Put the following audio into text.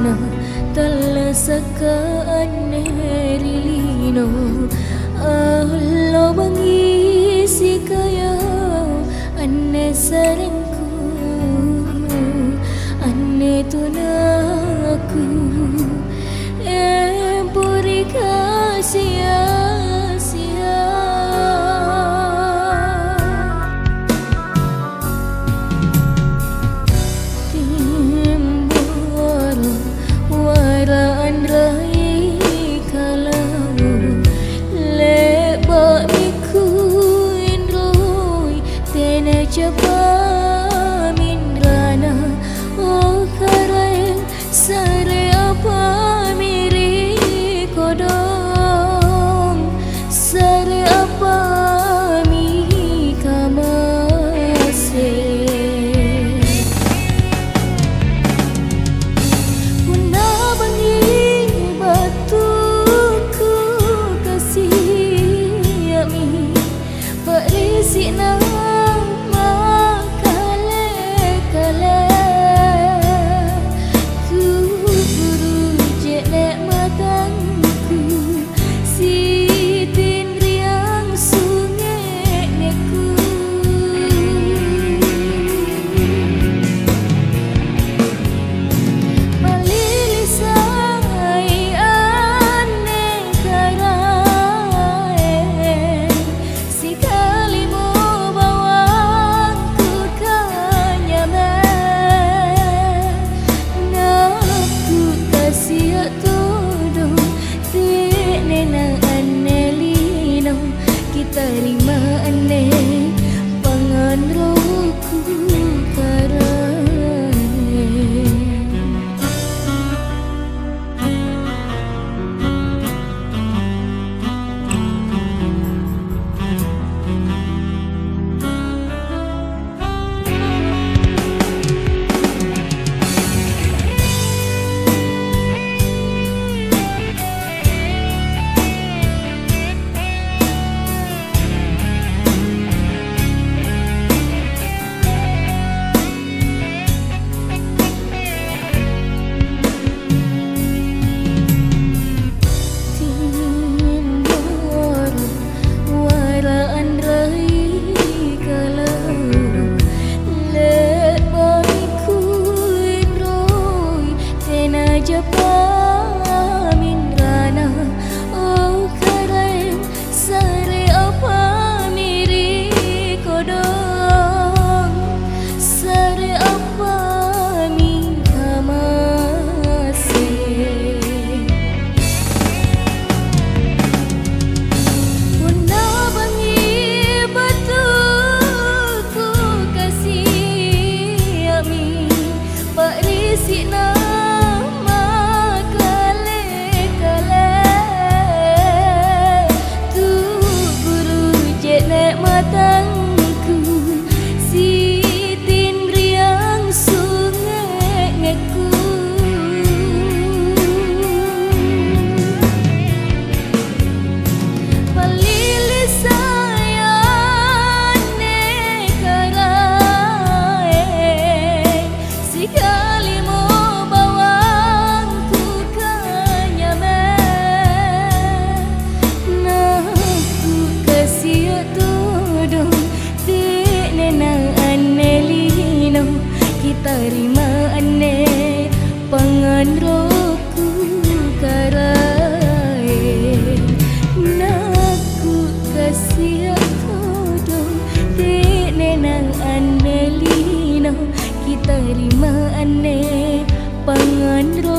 na talasaka anelilino Allah mengisi kaya ane sarengku ane tunaku puri sia-sia timbul waraan rai kalau lebak miku indroi tena jaba mindrana oh kareng sare apa miri kodong sare apa mi kamase puna bangi batuku kasih ami berisi nama kale-kale ku buru jenek matangku sitin riang sungai neku malilisai ane karai sekali mau bawangku kanyaman naku kasih todong tenenang ane lino kita lima ane pangan rohku karai matangku sitin riang sungai neku malilisai ane karai sekali mau bawangku kanyaman naku kasih todong tenenang ane lino kita rima ane pangan rohku karai naku kasih todong tenenang ane lino kita rima ane pangan rohku